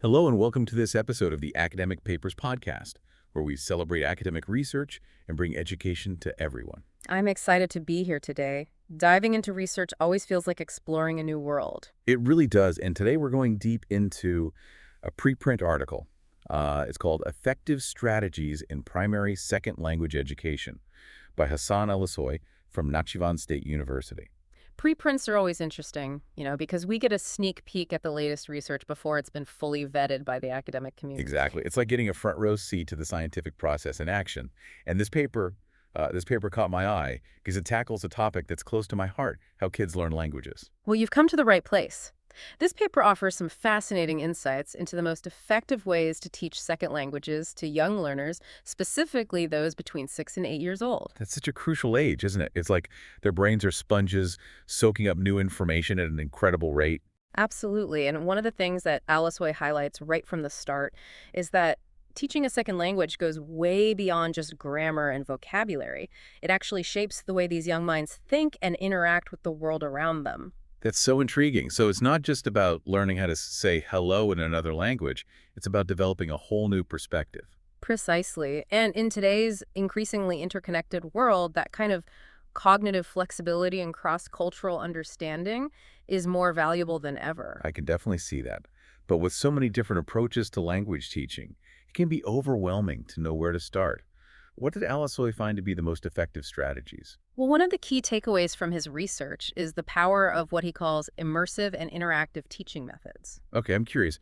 Hello and welcome to this episode of the Academic Papers Podcast, where we celebrate academic research and bring education to everyone. I'm excited to be here today. Diving into research always feels like exploring a new world. It really does, and today we're going deep into a preprint article. It's called Effective Strategies in Primary Second Language Education by Hasan ALİSOY from Nakhchivan State University. Preprints are always interesting, because we get a sneak peek at the latest research before it's been fully vetted by the academic community. Exactly. It's like getting a front row seat to the scientific process in action. And this paper caught my eye because it tackles a topic that's close to my heart, how kids learn languages. Well, you've come to the right place. This paper offers some fascinating insights into the most effective ways to teach second languages to young learners, specifically those between 6 and 8 years old. That's such a crucial age, isn't it? It's like their brains are sponges soaking up new information at an incredible rate. Absolutely. And one of the things that ALİSOY highlights right from the start is that teaching a second language goes way beyond just grammar and vocabulary. It actually shapes the way these young minds think and interact with the world around them. That's so intriguing. So it's not just about learning how to say hello in another language. It's about developing a whole new perspective. Precisely. And in today's increasingly interconnected world, that kind of cognitive flexibility and cross-cultural understanding is more valuable than ever. I can definitely see that. But with so many different approaches to language teaching, it can be overwhelming to know where to start. What did ALİSOY find to be the most effective strategies? Well, one of the key takeaways from his research is the power of what he calls immersive and interactive teaching methods. Okay, I'm curious.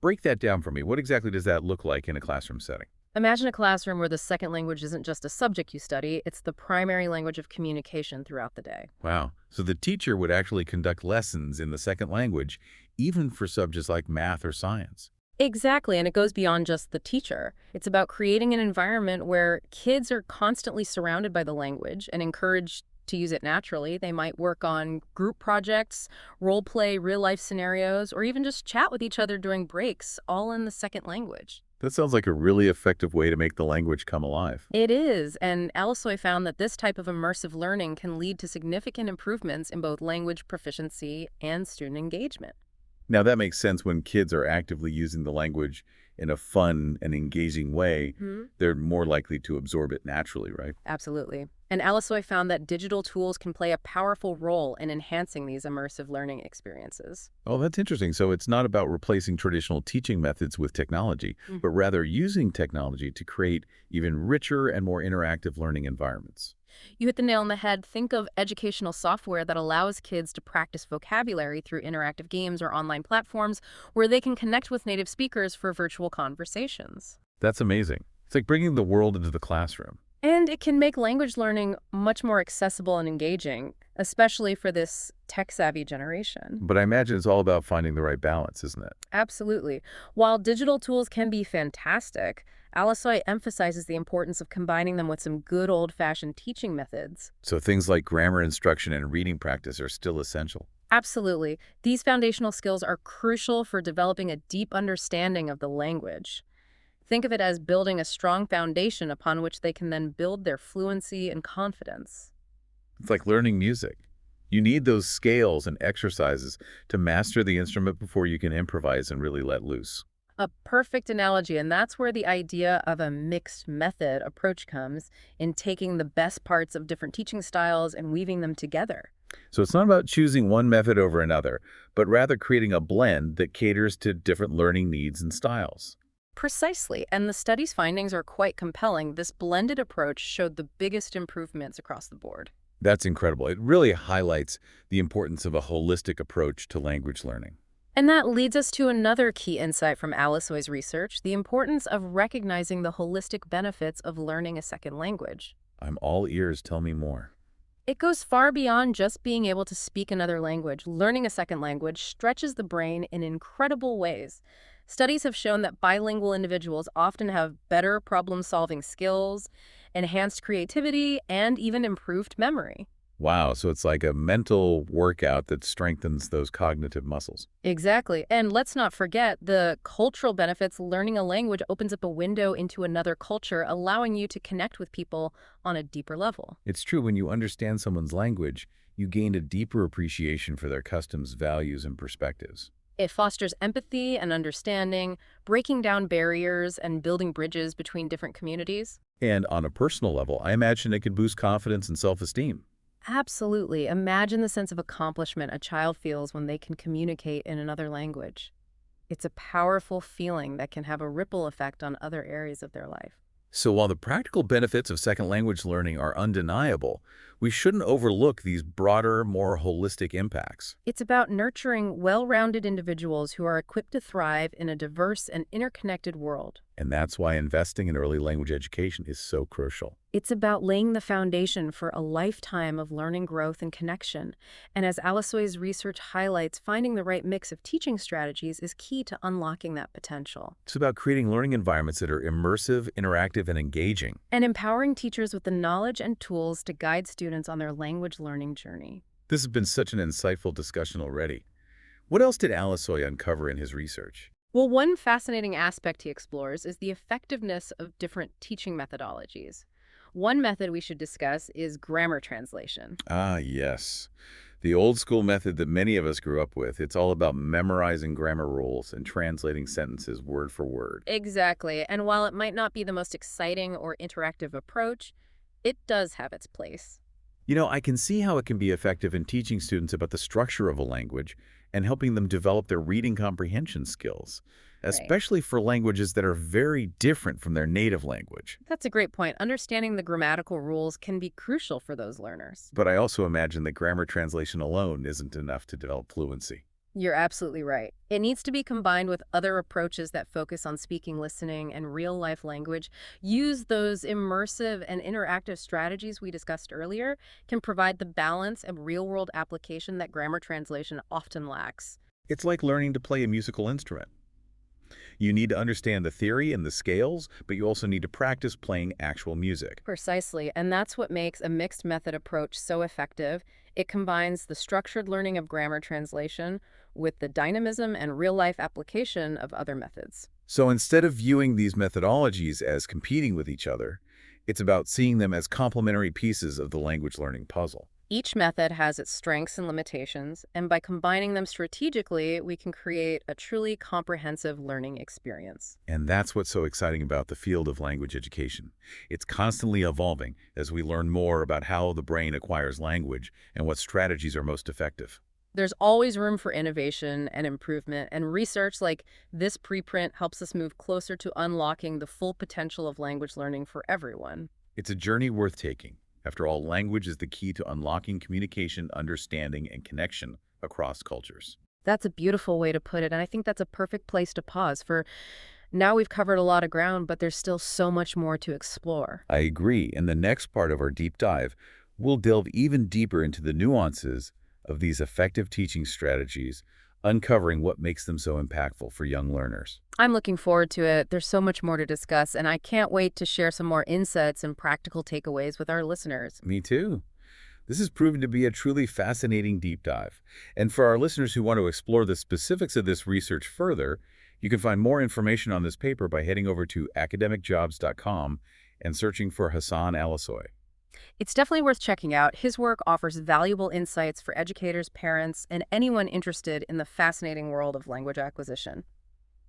Break that down for me. What exactly does that look like in a classroom setting? Imagine a classroom where the second language isn't just a subject you study, it's the primary language of communication throughout the day. Wow. So the teacher would actually conduct lessons in the second language, even for subjects like math or science. Exactly, and it goes beyond just the teacher. It's about creating an environment where kids are constantly surrounded by the language and encouraged to use it naturally. They might work on group projects, role play real-life scenarios, or even just chat with each other during breaks, all in the second language. That sounds like a really effective way to make the language come alive. It is, and ALİSOY found that this type of immersive learning can lead to significant improvements in both language proficiency and student engagement. Now, that makes sense when kids are actively using the language in a fun and engaging way. They're more likely to absorb it naturally, right? Absolutely. And ALİSOY found that digital tools can play a powerful role in enhancing these immersive learning experiences. Oh, that's interesting. So it's not about replacing traditional teaching methods with technology, but rather using technology to create even richer and more interactive learning environments. You hit the nail on the head. Think of educational software that allows kids to practice vocabulary through interactive games or online platforms where they can connect with native speakers for virtual conversations. That's amazing. It's like bringing the world into the classroom. And it can make language learning much more accessible and engaging, especially for this tech-savvy generation. But I imagine it's all about finding the right balance, isn't it? Absolutely. While digital tools can be fantastic, ALİSOY emphasizes the importance of combining them with some good old-fashioned teaching methods. So things like grammar instruction and reading practice are still essential. Absolutely. These foundational skills are crucial for developing a deep understanding of the language. Think of it as building a strong foundation upon which they can then build their fluency and confidence. It's like learning music. You need those scales and exercises to master the instrument before you can improvise and really let loose. A perfect analogy, and that's where the idea of a mixed method approach comes, in taking the best parts of different teaching styles and weaving them together. So it's not about choosing one method over another, but rather creating a blend that caters to different learning needs and styles. Precisely, and the study's findings are quite compelling. This blended approach showed the biggest improvements across the board. That's incredible. It really highlights the importance of a holistic approach to language learning. And that leads us to another key insight from ALİSOY's research, the importance of recognizing the holistic benefits of learning a second language. I'm all ears. Tell me more. It goes far beyond just being able to speak another language. Learning a second language stretches the brain in incredible ways. Studies have shown that bilingual individuals often have better problem-solving skills, enhanced creativity, and even improved memory. Wow, so it's like a mental workout that strengthens those cognitive muscles. Exactly. And let's not forget the cultural benefits. Learning a language opens up a window into another culture, allowing you to connect with people on a deeper level. It's true, when you understand someone's language, you gain a deeper appreciation for their customs, values, and perspectives. It fosters empathy and understanding, breaking down barriers and building bridges between different communities. And on a personal level, I imagine it could boost confidence and self-esteem. Absolutely. Imagine the sense of accomplishment a child feels when they can communicate in another language. It's a powerful feeling that can have a ripple effect on other areas of their life. So while the practical benefits of second language learning are undeniable, we shouldn't overlook these broader, more holistic impacts. It's about nurturing well-rounded individuals who are equipped to thrive in a diverse and interconnected world. And that's why investing in early language education is so crucial. It's about laying the foundation for a lifetime of learning, growth, and connection. And as ALİSOY's research highlights, finding the right mix of teaching strategies is key to unlocking that potential. It's about creating learning environments that are immersive, interactive, and engaging. And empowering teachers with the knowledge and tools to guide students on their language learning journey. This has been such an insightful discussion already. What else did ALİSOY uncover in his research? Well, one fascinating aspect he explores is the effectiveness of different teaching methodologies. One method we should discuss is grammar translation. Ah, yes. The old school method that many of us grew up with. It's all about memorizing grammar rules and translating sentences word for word. Exactly. And while it might not be the most exciting or interactive approach, it does have its place. You know, I can see how it can be effective in teaching students about the structure of a language and helping them develop their reading comprehension skills, Right. especially for languages that are very different from their native language. That's a great point. Understanding the grammatical rules can be crucial for those learners. But I also imagine that grammar translation alone isn't enough to develop fluency. You're absolutely right. It needs to be combined with other approaches that focus on speaking, listening, and real-life language. Use those immersive and interactive strategies we discussed earlier can provide the balance and real-world application that grammar translation often lacks. It's like learning to play a musical instrument. You need to understand the theory and the scales, but you also need to practice playing actual music. Precisely, and that's what makes a mixed method approach so effective. It combines the structured learning of grammar translation with the dynamism and real-life application of other methods. So instead of viewing these methodologies as competing with each other, it's about seeing them as complementary pieces of the language learning puzzle. Each method has its strengths and limitations, and by combining them strategically, we can create a truly comprehensive learning experience. And that's what's so exciting about the field of language education. It's constantly evolving as we learn more about how the brain acquires language and what strategies are most effective. There's always room for innovation and improvement, and research like this preprint helps us move closer to unlocking the full potential of language learning for everyone. It's a journey worth taking. After all, language is the key to unlocking communication, understanding, and connection across cultures. That's a beautiful way to put it, and I think that's a perfect place to pause for now we've covered a lot of ground, but there's still so much more to explore. I agree. In the next part of our deep dive, we'll delve even deeper into the nuances of these effective teaching strategies, uncovering what makes them so impactful for young learners. I'm looking forward to it. There's so much more to discuss, and I can't wait to share some more insights and practical takeaways with our listeners. Me too. This has proven to be a truly fascinating deep dive. And for our listeners who want to explore the specifics of this research further, you can find more information on this paper by heading over to academicjobs.com and searching for Hasan ALİSOY. It's definitely worth checking out. His work offers valuable insights for educators, parents, and anyone interested in the fascinating world of language acquisition.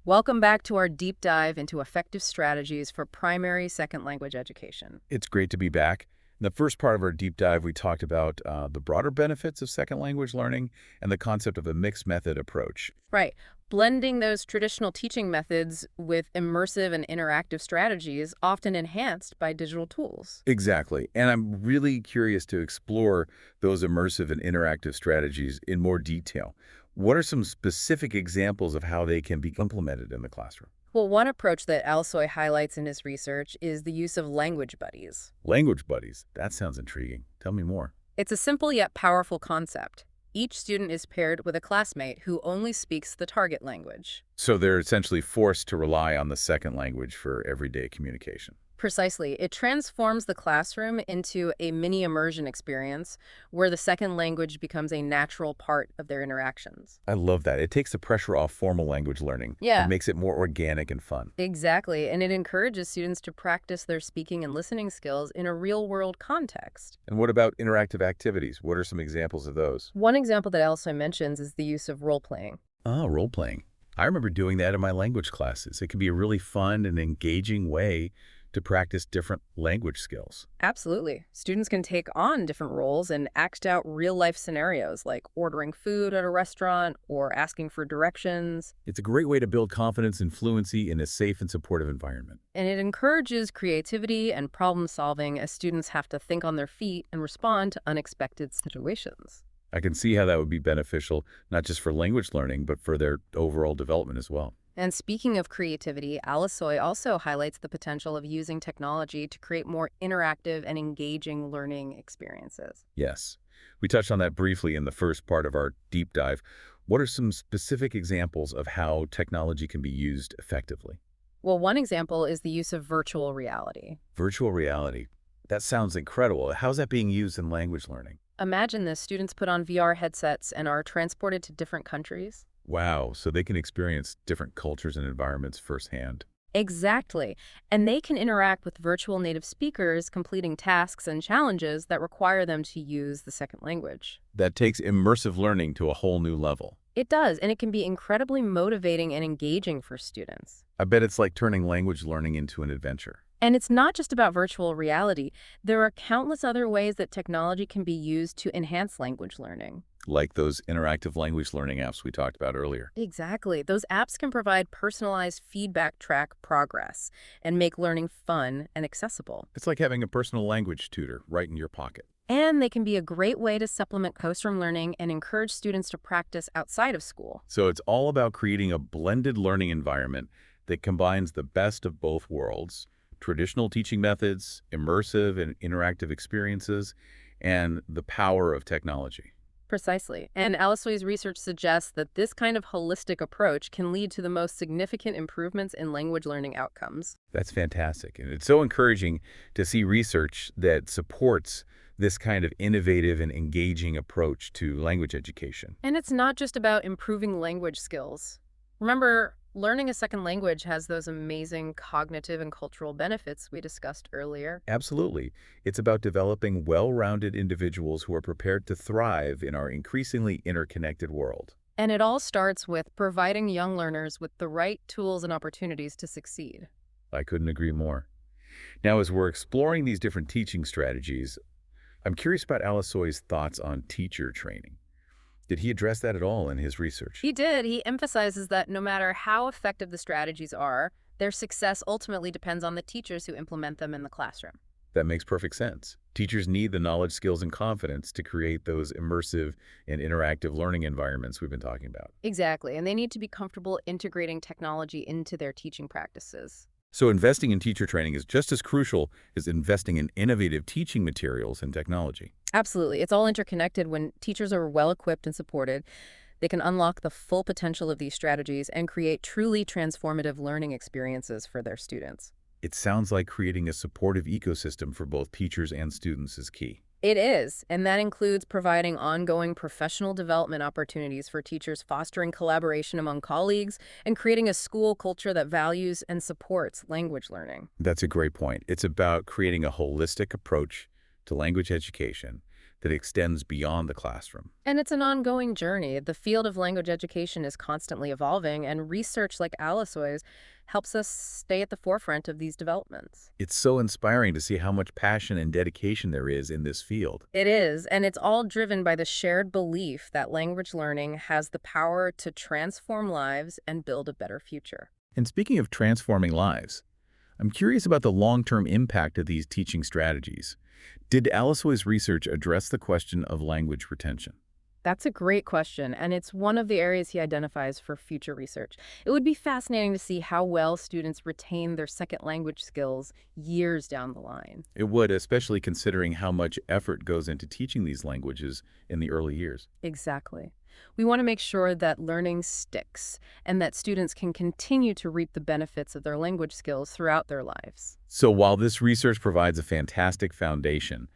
Welcome back to our deep dive into effective strategies for primary second language education. It's great to be back. In the first part of our deep dive, we talked about the broader benefits of second language learning and the concept of a mixed method approach. Right. Blending those traditional teaching methods with immersive and interactive strategies, often enhanced by digital tools. Exactly. And I'm really curious to explore those immersive and interactive strategies in more detail. What are some specific examples of how they can be implemented in the classroom? Well, one approach that ALİSOY highlights in his research is the use of language buddies. Language buddies. That sounds intriguing. Tell me more. It's a simple yet powerful concept. Each student is paired with a classmate who only speaks the target language. So they're essentially forced to rely on the second language for everyday communication. Precisely. It transforms the classroom into a mini immersion experience where the second language becomes a natural part of their interactions. I love that. It takes the pressure off formal language learning Yeah, and makes it more organic and fun. exactly. And it encourages students to practice their speaking and listening skills in a real-world context. And what about interactive activities? What are some examples of those? One example that ALİSOY mentions is the use of role-playing. Oh, role-playing. I remember doing that in my language classes. It can be a really fun and engaging way to practice different language skills. Absolutely. Students can take on different roles and act out real-life scenarios like ordering food at a restaurant or asking for directions. It's a great way to build confidence and fluency in a safe and supportive environment. And it encourages creativity and problem solving as students have to think on their feet and respond to unexpected situations. I can see how that would be beneficial, not just for language learning, but for their overall development as well. And speaking of creativity, ALİSOY also highlights the potential of using technology to create more interactive and engaging learning experiences. Yes. We touched on that briefly in the first part of our deep dive. What are some specific examples of how technology can be used effectively? Well, one example is the use of virtual reality. Virtual reality. That sounds incredible. How's that being used in language learning? Imagine this, students put on VR headsets and are transported to different countries. Wow, so they can experience different cultures and environments firsthand. Exactly. And they can interact with virtual native speakers, completing tasks and challenges that require them to use the second language. That takes immersive learning to a whole new level. It does, and it can be incredibly motivating and engaging for students. I bet it's like turning language learning into an adventure. And it's not just about virtual reality. There are countless other ways that technology can be used to enhance language learning. Like those interactive language learning apps we talked about earlier. Exactly. Those apps can provide personalized feedback, track progress, and make learning fun and accessible. It's like having a personal language tutor right in your pocket. And they can be a great way to supplement classroom learning and encourage students to practice outside of school. So it's all about creating a blended learning environment that combines the best of both worlds: traditional teaching methods, immersive and interactive experiences, and the power of technology. Precisely. And ALİSOY's research suggests that this kind of holistic approach can lead to the most significant improvements in language learning outcomes. That's fantastic. And it's so encouraging to see research that supports this kind of innovative and engaging approach to language education. And it's not just about improving language skills. Remember, learning a second language has those amazing cognitive and cultural benefits we discussed earlier. Absolutely. It's about developing well-rounded individuals who are prepared to thrive in our increasingly interconnected world. And it all starts with providing young learners with the right tools and opportunities to succeed. I couldn't agree more. Now, as we're exploring these different teaching strategies, I'm curious about ALİSOY's thoughts on teacher training. Did he address that at all in his research? He did. He emphasizes that no matter how effective the strategies are, their success ultimately depends on the teachers who implement them in the classroom. That makes perfect sense. Teachers need the knowledge, skills, and confidence to create those immersive and interactive learning environments we've been talking about. Exactly. And they need to be comfortable integrating technology into their teaching practices. So investing in teacher training is just as crucial as investing in innovative teaching materials and technology. Absolutely. It's all interconnected. When teachers are well equipped and supported, they can unlock the full potential of these strategies and create truly transformative learning experiences for their students. It sounds like creating a supportive ecosystem for both teachers and students is key. It is, and that includes providing ongoing professional development opportunities for teachers, fostering collaboration among colleagues, and creating a school culture that values and supports language learning. That's a great point. It's about creating a holistic approach to language education that extends beyond the classroom. And it's an ongoing journey. The field of language education is constantly evolving, and research like ALİSOY's helps us stay at the forefront of these developments. It's so inspiring to see how much passion and dedication there is in this field. It is, and it's all driven by the shared belief that language learning has the power to transform lives and build a better future. And speaking of transforming lives, I'm curious about the long-term impact of these teaching strategies. Did ALİSOY's research address the question of language retention? That's a great question, and it's one of the areas he identifies for future research. It would be fascinating to see how well students retain their second language skills years down the line. It would, especially considering how much effort goes into teaching these languages in the early years. Exactly. We want to make sure that learning sticks and that students can continue to reap the benefits of their language skills throughout their lives. So while this research provides a fantastic foundation,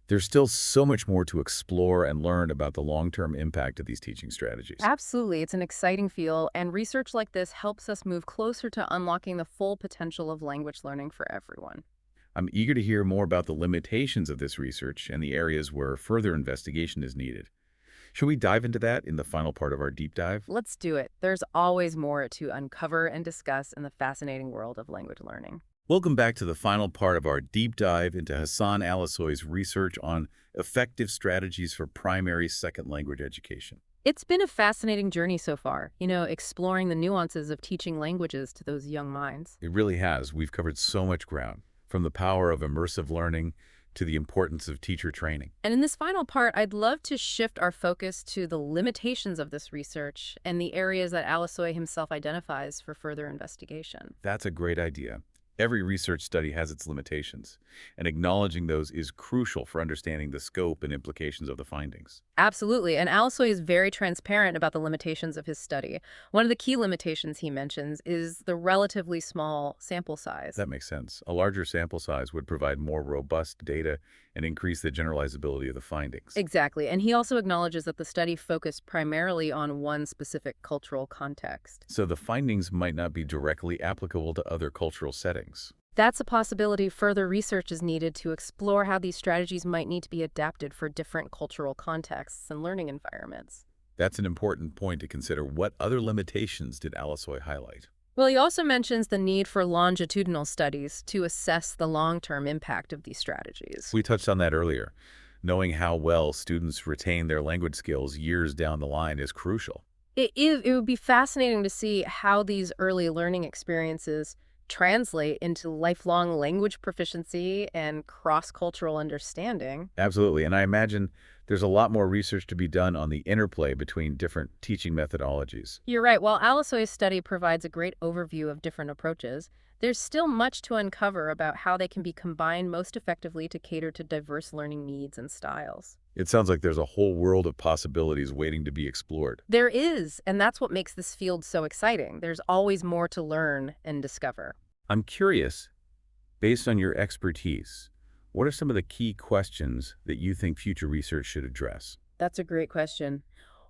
there's still so much more to explore and learn about the long-term impact of these teaching strategies. Absolutely. It's an exciting field, and research like this helps us move closer to unlocking the full potential of language learning for everyone. I'm eager to hear more about the limitations of this research and the areas where further investigation is needed. Should we dive into that in the final part of our deep dive? Let's do it. There's always more to uncover and discuss in the fascinating world of language learning. Welcome back to the final part of our deep dive into Hasan ALİSOY's research on effective strategies for primary second language education. It's been a fascinating journey so far, exploring the nuances of teaching languages to those young minds. It really has. We've covered so much ground, from the power of immersive learning to the importance of teacher training. And in this final part, I'd love to shift our focus to the limitations of this research and the areas that ALİSOY himself identifies for further investigation. That's a great idea. Every research study has its limitations, and acknowledging those is crucial for understanding the scope and implications of the findings. Absolutely, and ALİSOY is very transparent about the limitations of his study. One of the key limitations he mentions is the relatively small sample size. That makes sense. A larger sample size would provide more robust data and increase the generalizability of the findings. Exactly, and he also acknowledges that the study focused primarily on one specific cultural context. So the findings might not be directly applicable to other cultural settings. That's a possibility. Further research is needed to explore how these strategies might need to be adapted for different cultural contexts and learning environments. That's an important point to consider. What other limitations did ALİSOY highlight? Well, he also mentions the need for longitudinal studies to assess the long-term impact of these strategies. We touched on that earlier. Knowing how well students retain their language skills years down the line is crucial. It would be fascinating to see how these early learning experiences translate into lifelong language proficiency and cross-cultural understanding. Absolutely, and I imagine there's a lot more research to be done on the interplay between different teaching methodologies. You're right. While ALİSOY's study provides a great overview of different approaches, there's still much to uncover about how they can be combined most effectively to cater to diverse learning needs and styles. It sounds like there's a whole world of possibilities waiting to be explored. There is, and that's what makes this field so exciting. There's always more to learn and discover. I'm curious, based on your expertise, what are some of the key questions that you think future research should address? That's a great question.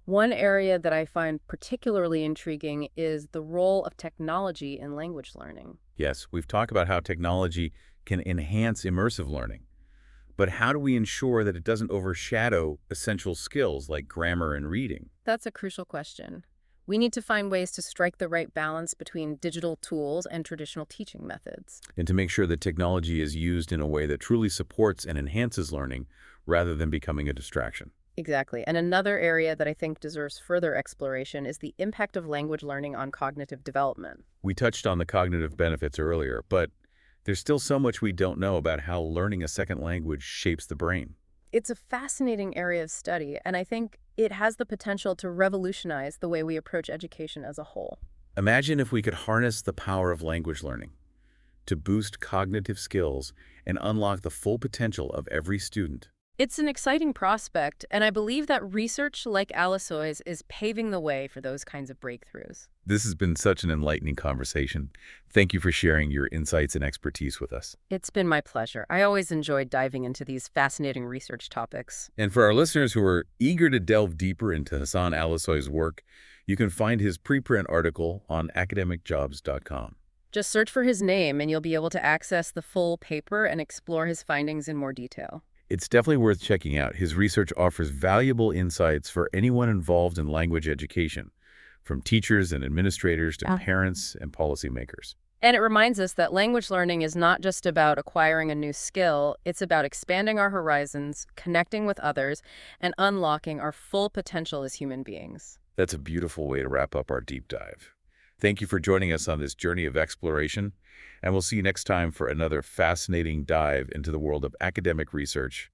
One area that I find particularly intriguing is the role of technology in language learning. Yes, we've talked about how technology can enhance immersive learning, but how do we ensure that it doesn't overshadow essential skills like grammar and reading? That's a crucial question. We need to find ways to strike the right balance between digital tools and traditional teaching methods. And to make sure that technology is used in a way that truly supports and enhances learning rather than becoming a distraction. Exactly. And another area that I think deserves further exploration is the impact of language learning on cognitive development. We touched on the cognitive benefits earlier, but there's still so much we don't know about how learning a second language shapes the brain. It's a fascinating area of study, and I think it has the potential to revolutionize the way we approach education as a whole. Imagine if we could harness the power of language learning to boost cognitive skills and unlock the full potential of every student. It's an exciting prospect, and I believe that research like ALİSOY's is paving the way for those kinds of breakthroughs. This has been such an enlightening conversation. Thank you for sharing your insights and expertise with us. It's been my pleasure. I always enjoyed diving into these fascinating research topics. And for our listeners who are eager to delve deeper into Hasan ALİSOY's work, you can find his preprint article on academicjobs.com. Just search for his name, and you'll be able to access the full paper and explore his findings in more detail. It's definitely worth checking out. His research offers valuable insights for anyone involved in language education, from teachers and administrators to parents and policymakers. And it reminds us that language learning is not just about acquiring a new skill, it's about expanding our horizons, connecting with others, and unlocking our full potential as human beings. That's a beautiful way to wrap up our deep dive. Thank you for joining us on this journey of exploration, and we'll see you next time for another fascinating dive into the world of academic research